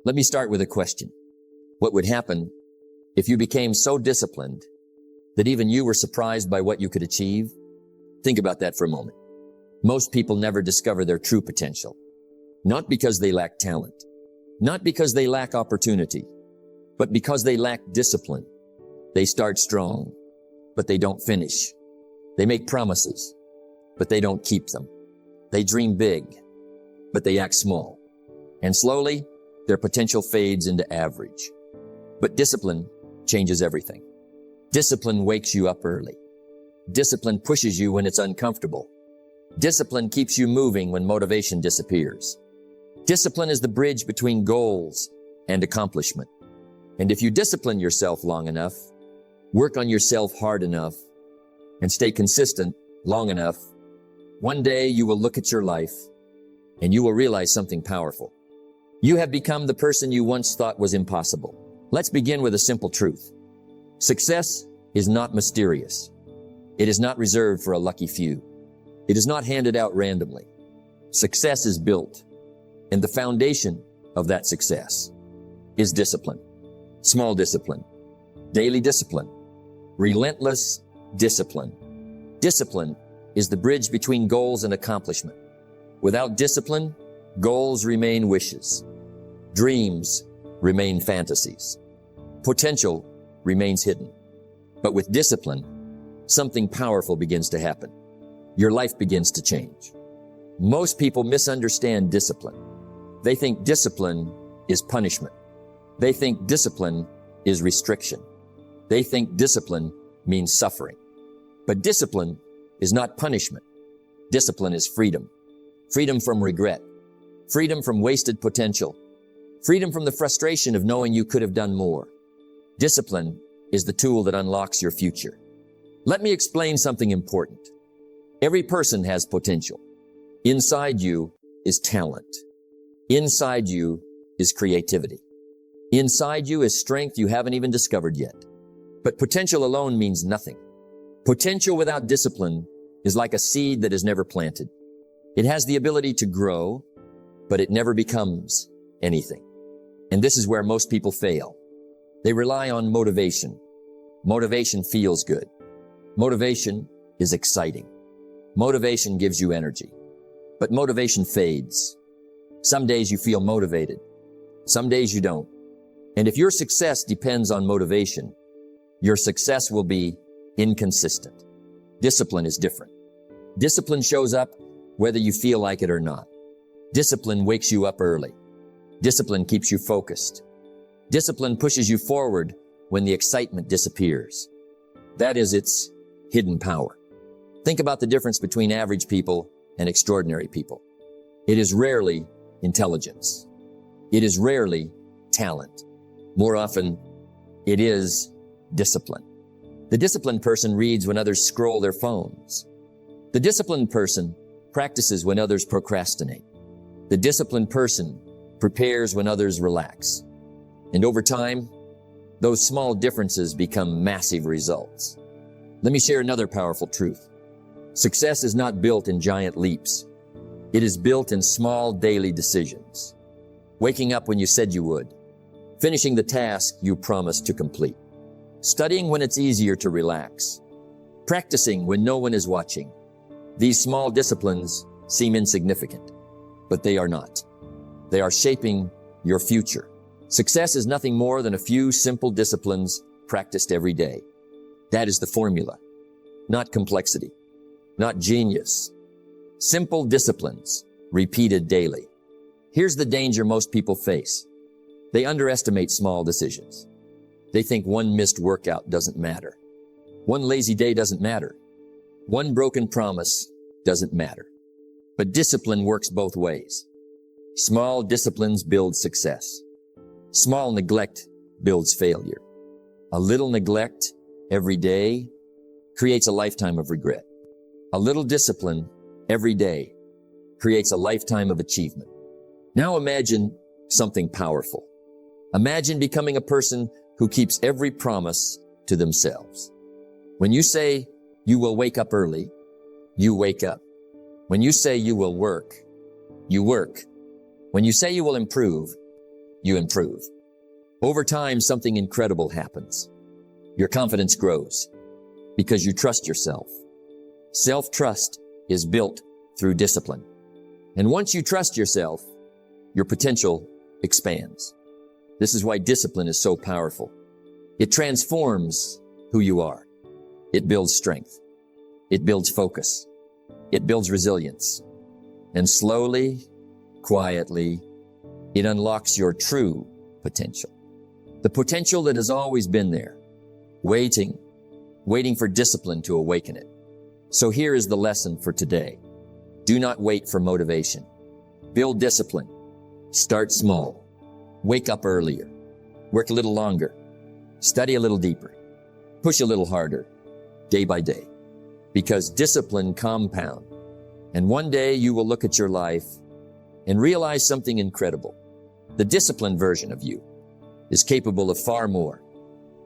Let me start with a question. What would happen if you became so disciplined that even you were surprised by what you could achieve? Think about that for a moment. Most people never discover their true potential. Not because they lack talent, not because they lack opportunity, but because they lack discipline. They start strong, but they don't finish. They make promises, but they don't keep them. They dream big, but they act small. And slowly, their potential fades into average. But discipline changes everything. Discipline wakes you up early. Discipline pushes you when it's uncomfortable. Discipline keeps you moving when motivation disappears. Discipline is the bridge between goals and accomplishment. And if you discipline yourself long enough, work on yourself hard enough, and stay consistent long enough, one day you will look at your life and you will realize something powerful. You have become the person you once thought was impossible. Let's begin with a simple truth. Success is not mysterious. It is not reserved for a lucky few. It is not handed out randomly. Success is built, and the foundation of that success is discipline. Small discipline, daily discipline, relentless discipline. Discipline is the bridge between goals and accomplishment. Without discipline, goals remain wishes. Dreams remain fantasies. Potential remains hidden. But with discipline, something powerful begins to happen. Your life begins to change. Most people misunderstand discipline. They think discipline is punishment. They think discipline is restriction. They think discipline means suffering. But discipline is not punishment. Discipline is freedom. Freedom from regret. Freedom from wasted potential. Freedom from the frustration of knowing you could have done more. Discipline is the tool that unlocks your future. Let me explain something important. Every person has potential. Inside you is talent. Inside you is creativity. Inside you is strength you haven't even discovered yet. But potential alone means nothing. Potential without discipline is like a seed that is never planted. It has the ability to grow, but it never becomes anything. And this is where most people fail. They rely on motivation. Motivation feels good. Motivation is exciting. Motivation gives you energy. But motivation fades. Some days you feel motivated. Some days you don't. And if your success depends on motivation, your success will be inconsistent. Discipline is different. Discipline shows up whether you feel like it or not. Discipline wakes you up early. Discipline keeps you focused. Discipline pushes you forward when the excitement disappears. That is its hidden power. Think about the difference between average people and extraordinary people. It is rarely intelligence. It is rarely talent. More often, it is discipline. The disciplined person reads when others scroll their phones. The disciplined person practices when others procrastinate. The disciplined person prepares when others relax. And over time, those small differences become massive results. Let me share another powerful truth. Success is not built in giant leaps. It is built in small daily decisions. Waking up when you said you would. Finishing the task you promised to complete. Studying when it's easier to relax. Practicing when no one is watching. These small disciplines seem insignificant, but they are not. They are shaping your future. Success is nothing more than a few simple disciplines practiced every day. That is the formula, not complexity, not genius. Simple disciplines repeated daily. Here's the danger most people face. They underestimate small decisions. They think one missed workout doesn't matter. One lazy day doesn't matter. One broken promise doesn't matter. But discipline works both ways. Small disciplines build success. Small neglect builds failure. A little neglect every day creates a lifetime of regret. A little discipline every day creates a lifetime of achievement. Now imagine something powerful. Imagine becoming a person who keeps every promise to themselves. When you say you will wake up early, you wake up. When you say you will work, you work. When you say you will improve, you improve. Over time, something incredible happens. Your confidence grows because you trust yourself. Self-trust is built through discipline. And once you trust yourself, your potential expands. This is why discipline is so powerful. It transforms who you are. It builds strength. It builds focus. It builds resilience. And slowly, quietly, it unlocks your true potential. The potential that has always been there, waiting for discipline to awaken it. So here is the lesson for today. Do not wait for motivation. Build discipline. Start small. Wake up earlier. Work a little longer. Study a little deeper. Push a little harder, day by day. Because discipline compounds. And one day you will look at your life and realize something incredible. The disciplined version of you is capable of far more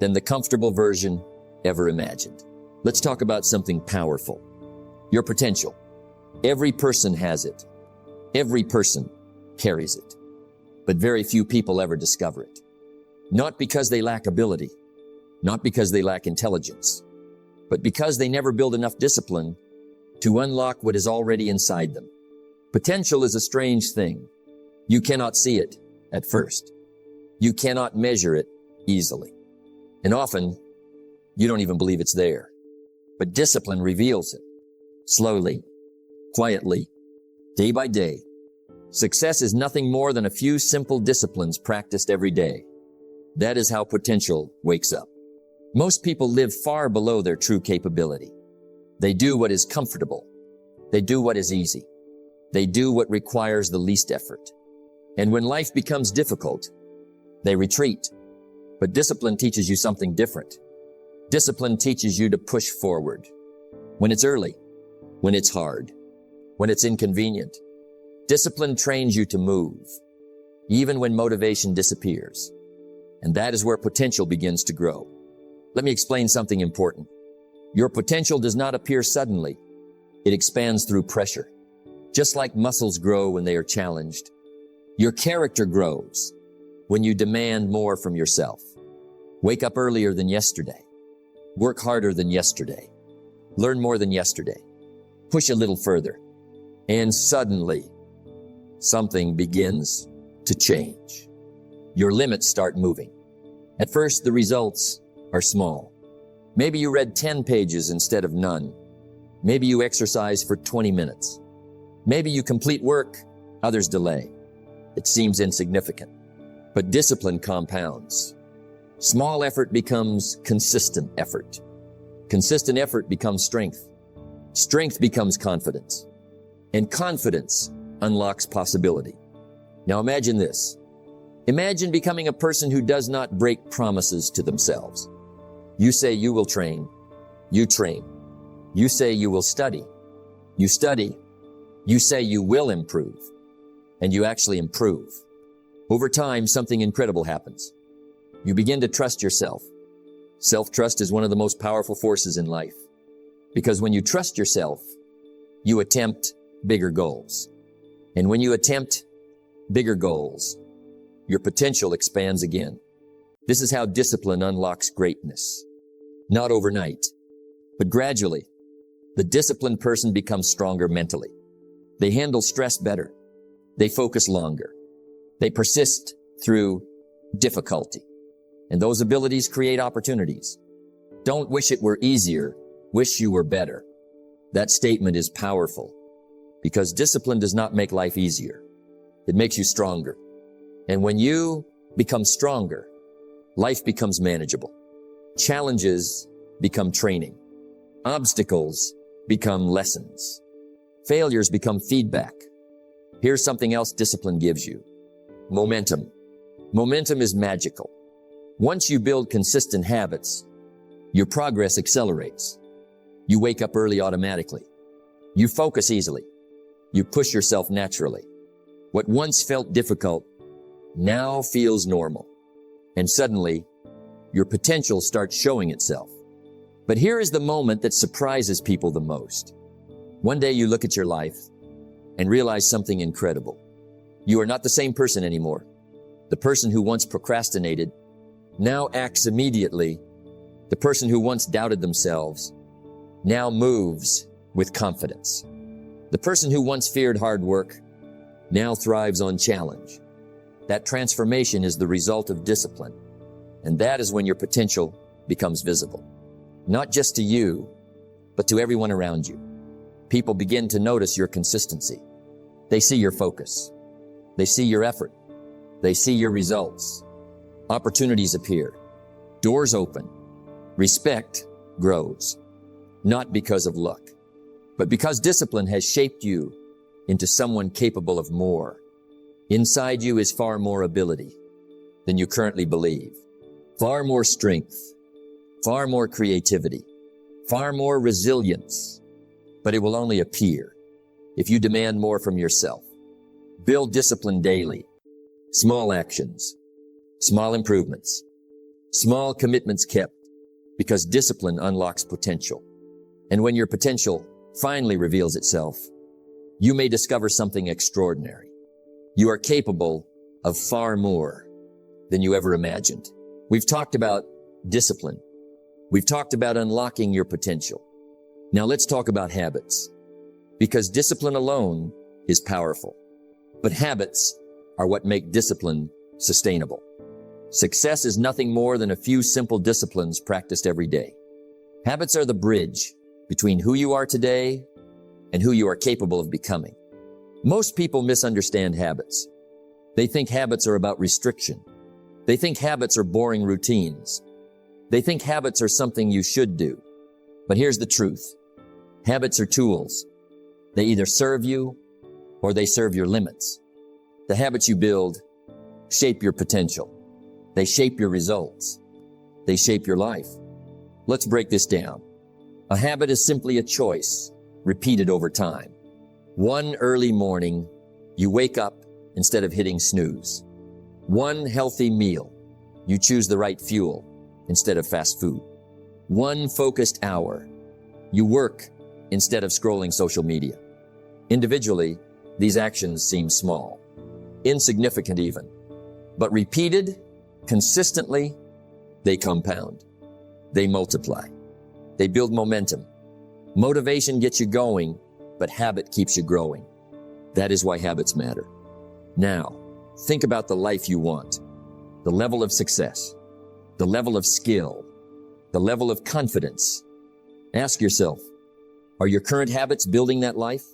than the comfortable version ever imagined. Let's talk about something powerful. Your potential. Every person has it. Every person carries it. But very few people ever discover it. Not because they lack ability, not because they lack intelligence, but because they never build enough discipline to unlock what is already inside them. Potential is a strange thing. You cannot see it at first. You cannot measure it easily. And often, you don't even believe it's there. But discipline reveals it. Slowly, quietly, day by day. Success is nothing more than a few simple disciplines practiced every day. That is how potential wakes up. Most people live far below their true capability. They do what is comfortable. They do what is easy. They do what requires the least effort. And when life becomes difficult, they retreat. But discipline teaches you something different. Discipline teaches you to push forward. When it's early, when it's hard, when it's inconvenient. Discipline trains you to move, even when motivation disappears. And that is where potential begins to grow. Let me explain something important. Your potential does not appear suddenly. It expands through pressure. Just like muscles grow when they are challenged, your character grows when you demand more from yourself. Wake up earlier than yesterday. Work harder than yesterday. Learn more than yesterday. Push a little further. And suddenly, something begins to change. Your limits start moving. At first, the results are small. Maybe you read 10 pages instead of none. Maybe you exercise for 20 minutes. Maybe you complete work others delay. It seems insignificant, but discipline compounds. Small effort becomes consistent effort. Consistent effort becomes strength. Strength becomes confidence. And confidence unlocks possibility. Now imagine this. Imagine becoming a person who does not break promises to themselves. You say you will train. You train. You say you will study. You study. You say you will improve. And you actually improve. Over time, something incredible happens. You begin to trust yourself. Self-trust is one of the most powerful forces in life. Because when you trust yourself, you attempt bigger goals. And when you attempt bigger goals, your potential expands again. This is how discipline unlocks greatness. Not overnight, but gradually. The disciplined person becomes stronger mentally. They handle stress better. They focus longer. They persist through difficulty. And those abilities create opportunities. Don't wish it were easier. Wish you were better. That statement is powerful because discipline does not make life easier. It makes you stronger. And when you become stronger, life becomes manageable. Challenges become training. Obstacles become lessons. Failures become feedback. Here's something else discipline gives you. Momentum. Momentum is magical. Once you build consistent habits, your progress accelerates. You wake up early automatically. You focus easily. You push yourself naturally. What once felt difficult now feels normal. And suddenly, your potential starts showing itself. But here is the moment that surprises people the most. One day you look at your life and realize something incredible. You are not the same person anymore. The person who once procrastinated now acts immediately. The person who once doubted themselves now moves with confidence. The person who once feared hard work now thrives on challenge. That transformation is the result of discipline, and that is when your potential becomes visible. Not just to you, but to everyone around you. People begin to notice your consistency. They see your focus. They see your effort. They see your results. Opportunities appear. Doors open. Respect grows. Not because of luck, but because discipline has shaped you into someone capable of more. Inside you is far more ability than you currently believe. Far more strength, far more creativity, far more resilience. But it will only appear if you demand more from yourself. Build discipline daily. Small actions, small improvements, small commitments kept, because discipline unlocks potential. And when your potential finally reveals itself, you may discover something extraordinary. You are capable of far more than you ever imagined. We've talked about discipline. We've talked about unlocking your potential. Now let's talk about habits, because discipline alone is powerful, but habits are what make discipline sustainable. Success is nothing more than a few simple disciplines practiced every day. Habits are the bridge between who you are today and who you are capable of becoming. Most people misunderstand habits. They think habits are about restriction. They think habits are boring routines. They think habits are something you should do. But here's the truth. Habits are tools. They either serve you or they serve your limits. The habits you build shape your potential. They shape your results. They shape your life. Let's break this down. A habit is simply a choice repeated over time. One early morning, you wake up instead of hitting snooze. One healthy meal, you choose the right fuel instead of fast food. One focused hour, you work instead of scrolling social media. Individually, these actions seem small, insignificant even, but repeated consistently, they compound. They multiply. They build momentum. Motivation gets you going, but habit keeps you growing. That is why habits matter. Now, think about the life you want, the level of success, the level of skill, the level of confidence. Ask yourself, are your current habits building that life,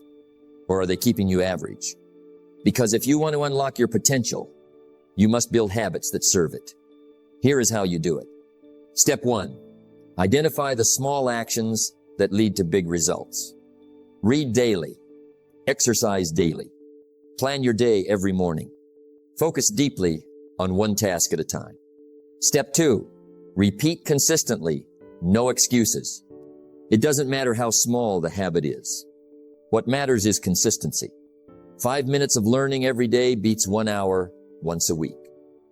or are they keeping you average? Because if you want to unlock your potential, you must build habits that serve it. Here is how you do it. Step 1, identify the small actions that lead to big results. Read daily. Exercise daily. Plan your day every morning. Focus deeply on one task at a time. Step 2, repeat consistently. No excuses. It doesn't matter how small the habit is. What matters is consistency. 5 minutes of learning every day beats 1 hour once a week.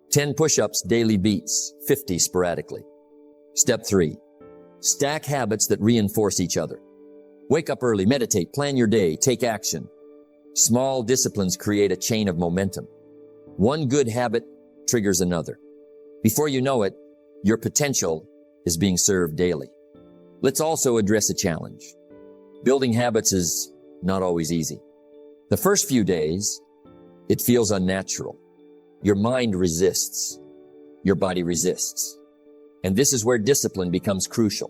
10 push-ups daily beats 50 sporadically. Step 3, stack habits that reinforce each other. Wake up early, meditate, plan your day, take action. Small disciplines create a chain of momentum. One good habit triggers another. Before you know it, your potential is being served daily. Let's also address a challenge. Building habits is not always easy. The first few days, it feels unnatural. Your mind resists. Your body resists. And this is where discipline becomes crucial.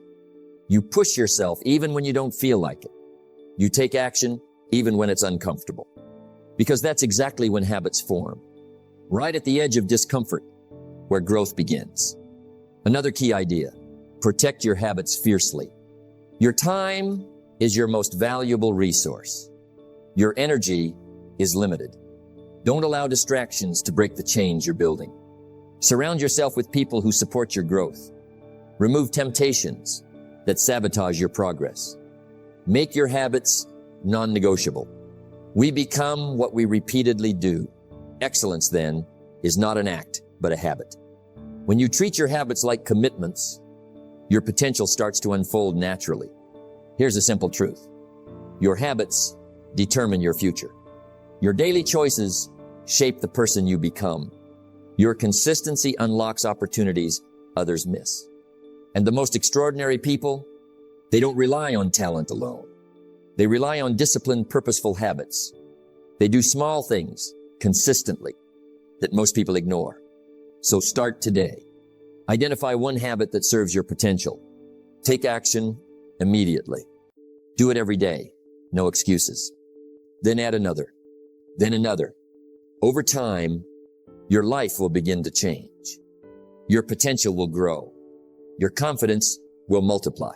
You push yourself even when you don't feel like it. You take action even when it's uncomfortable. Because that's exactly when habits form. Right at the edge of discomfort, where growth begins. Another key idea, protect your habits fiercely. Your time is your most valuable resource. Your energy is limited. Don't allow distractions to break the chains you're building. Surround yourself with people who support your growth. Remove temptations that sabotage your progress. Make your habits non-negotiable. We become what we repeatedly do. Excellence, then, is not an act, but a habit. When you treat your habits like commitments, your potential starts to unfold naturally. Here's a simple truth. Your habits determine your future. Your daily choices shape the person you become. Your consistency unlocks opportunities others miss. And the most extraordinary people, they don't rely on talent alone. They rely on disciplined, purposeful habits. They do small things consistently that most people ignore. So start today. Identify one habit that serves your potential. Take action immediately. Do it every day. No excuses. Then add another. Then another. Over time, your life will begin to change. Your potential will grow. Your confidence will multiply.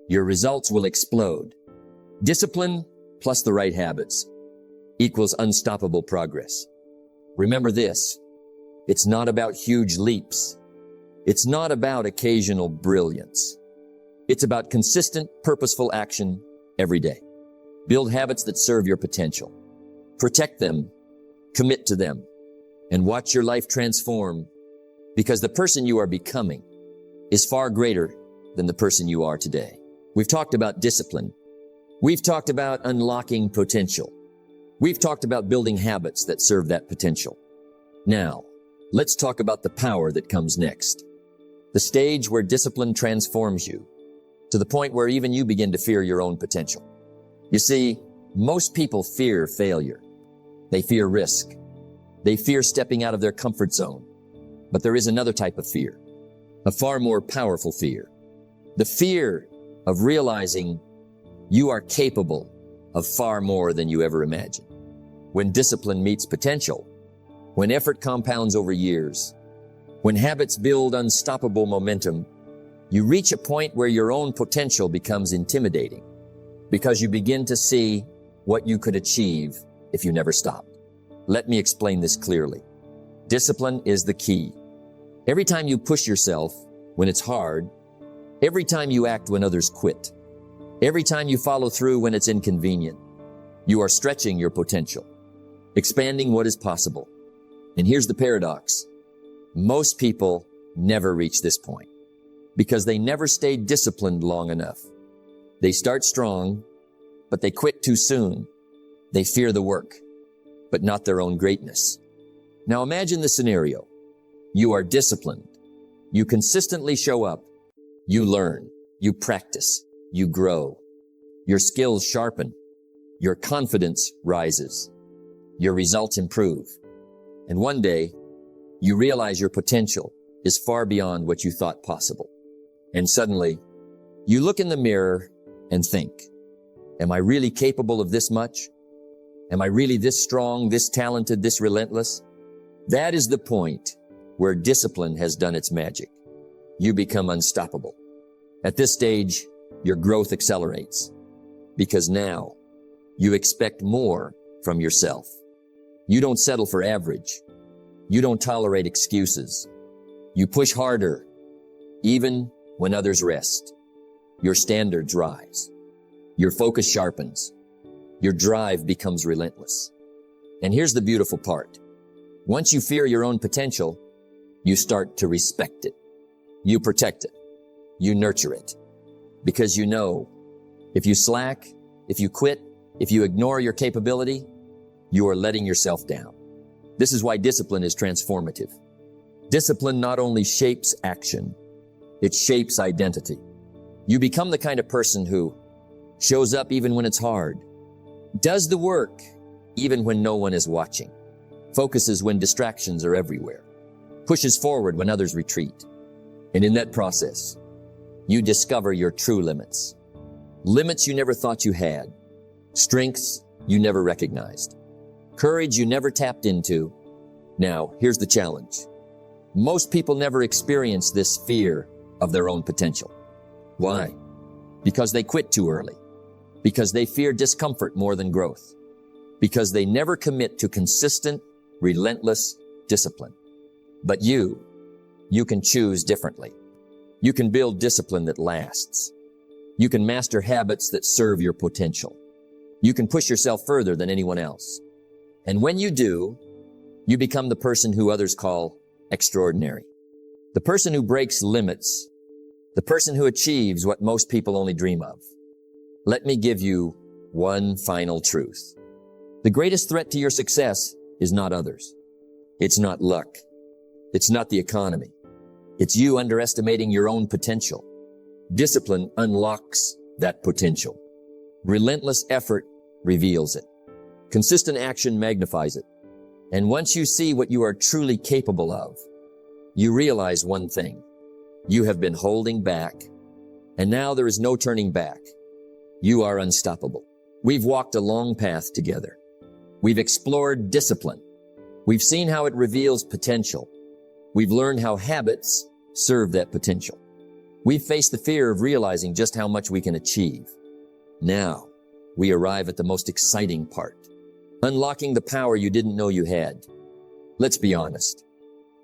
Your results will explode. Discipline plus the right habits equals unstoppable progress. Remember this, it's not about huge leaps. It's not about occasional brilliance. It's about consistent, purposeful action every day. Build habits that serve your potential. Protect them, commit to them, and watch your life transform, because the person you are becoming is far greater than the person you are today. We've talked about discipline. We've talked about unlocking potential. We've talked about building habits that serve that potential. Now, let's talk about the power that comes next. The stage where discipline transforms you to the point where even you begin to fear your own potential. You see, most people fear failure. They fear risk. They fear stepping out of their comfort zone. But there is another type of fear, a far more powerful fear. The fear of realizing you are capable of far more than you ever imagined. When discipline meets potential, when effort compounds over years, when habits build unstoppable momentum, you reach a point where your own potential becomes intimidating because you begin to see what you could achieve if you never stopped. Let me explain this clearly. Discipline is the key. Every time you push yourself when it's hard, every time you act when others quit, every time you follow through when it's inconvenient, you are stretching your potential, expanding what is possible. And here's the paradox. Most people never reach this point because they never stayed disciplined long enough. They start strong, but they quit too soon. They fear the work, but not their own greatness. Now imagine the scenario. You are disciplined. You consistently show up. You learn. You practice. You grow. Your skills sharpen. Your confidence rises. Your results improve. And one day, you realize your potential is far beyond what you thought possible. And suddenly, you look in the mirror and think, am I really capable of this much? Am I really this strong, this talented, this relentless? That is the point where discipline has done its magic. You become unstoppable. At this stage, your growth accelerates because now you expect more from yourself. You don't settle for average. You don't tolerate excuses. You push harder, even when others rest. Your standards rise. Your focus sharpens. Your drive becomes relentless. And here's the beautiful part. Once you fear your own potential, you start to respect it. You protect it. You nurture it. Because you know, if you slack, if you quit, if you ignore your capability, you are letting yourself down. This is why discipline is transformative. Discipline not only shapes action, it shapes identity. You become the kind of person who shows up even when it's hard, does the work even when no one is watching, focuses when distractions are everywhere, pushes forward when others retreat. And in that process, you discover your true limits. Limits you never thought you had, strengths you never recognized, courage you never tapped into. Now, here's the challenge. Most people never experience this fear of their own potential. Why? Because they quit too early. Because they fear discomfort more than growth. Because they never commit to consistent, relentless discipline. But you can choose differently. You can build discipline that lasts. You can master habits that serve your potential. You can push yourself further than anyone else. And when you do, you become the person who others call extraordinary. The person who breaks limits. The person who achieves what most people only dream of. Let me give you one final truth. The greatest threat to your success is not others. It's not luck. It's not the economy. It's you underestimating your own potential. Discipline unlocks that potential. Relentless effort reveals it. Consistent action magnifies it. And once you see what you are truly capable of, you realize one thing. You have been holding back, and now there is no turning back. You are unstoppable. We've walked a long path together. We've explored discipline. We've seen how it reveals potential. We've learned how habits serve that potential. We've faced the fear of realizing just how much we can achieve. Now, we arrive at the most exciting part. Unlocking the power you didn't know you had. Let's be honest.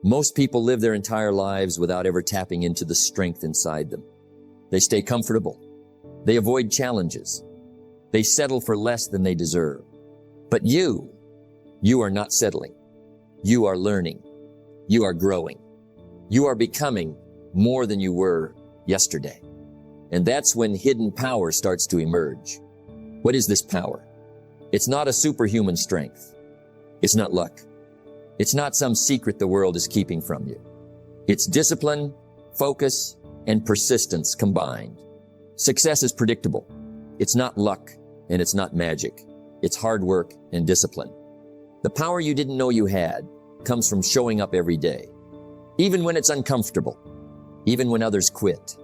Most people live their entire lives without ever tapping into the strength inside them. They stay comfortable. They avoid challenges. They settle for less than they deserve. But you are not settling. You are learning. You are growing. You are becoming more than you were yesterday. And that's when hidden power starts to emerge. What is this power? It's not a superhuman strength. It's not luck. It's not some secret the world is keeping from you. It's discipline, focus, and persistence combined. Success is predictable. It's not luck, and it's not magic. It's hard work and discipline. The power you didn't know you had comes from showing up every day. Even when it's uncomfortable. Even when others quit.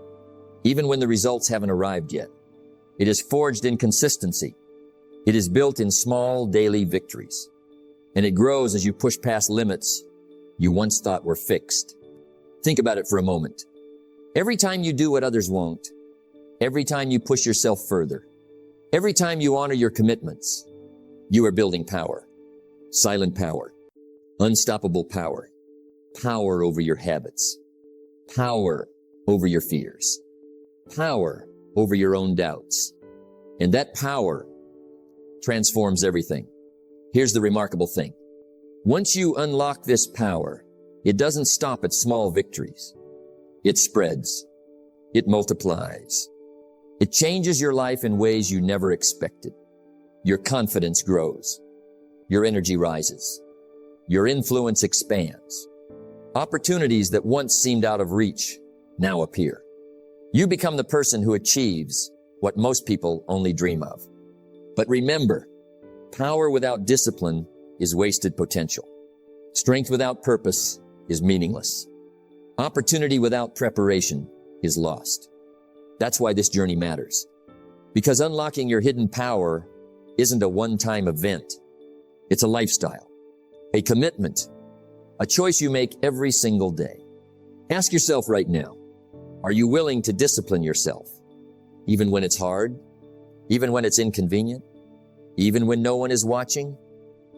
Even when the results haven't arrived yet. It is forged in consistency. It is built in small daily victories. And it grows as you push past limits you once thought were fixed. Think about it for a moment. Every time you do what others won't, every time you push yourself further, every time you honor your commitments, you are building power. Silent power. Unstoppable power. Power over your habits. Power over your fears. Power over your own doubts. And that power transforms everything. Here's the remarkable thing. Once you unlock this power, it doesn't stop at small victories. It spreads. It multiplies. It changes your life in ways you never expected. Your confidence grows. Your energy rises. Your influence expands. Opportunities that once seemed out of reach now appear. You become the person who achieves what most people only dream of. But remember, power without discipline is wasted potential. Strength without purpose is meaningless. Opportunity without preparation is lost. That's why this journey matters. Because unlocking your hidden power isn't a one-time event. It's a lifestyle, a commitment, a choice you make every single day. Ask yourself right now, are you willing to discipline yourself? Even when it's hard? Even when it's inconvenient? Even when no one is watching?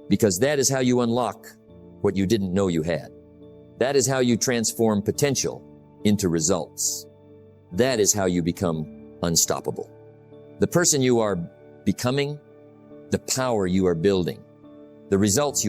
Because that is how you unlock what you didn't know you had. That is how you transform potential into results. That is how you become unstoppable. The person you are becoming, the power you are building, the results you are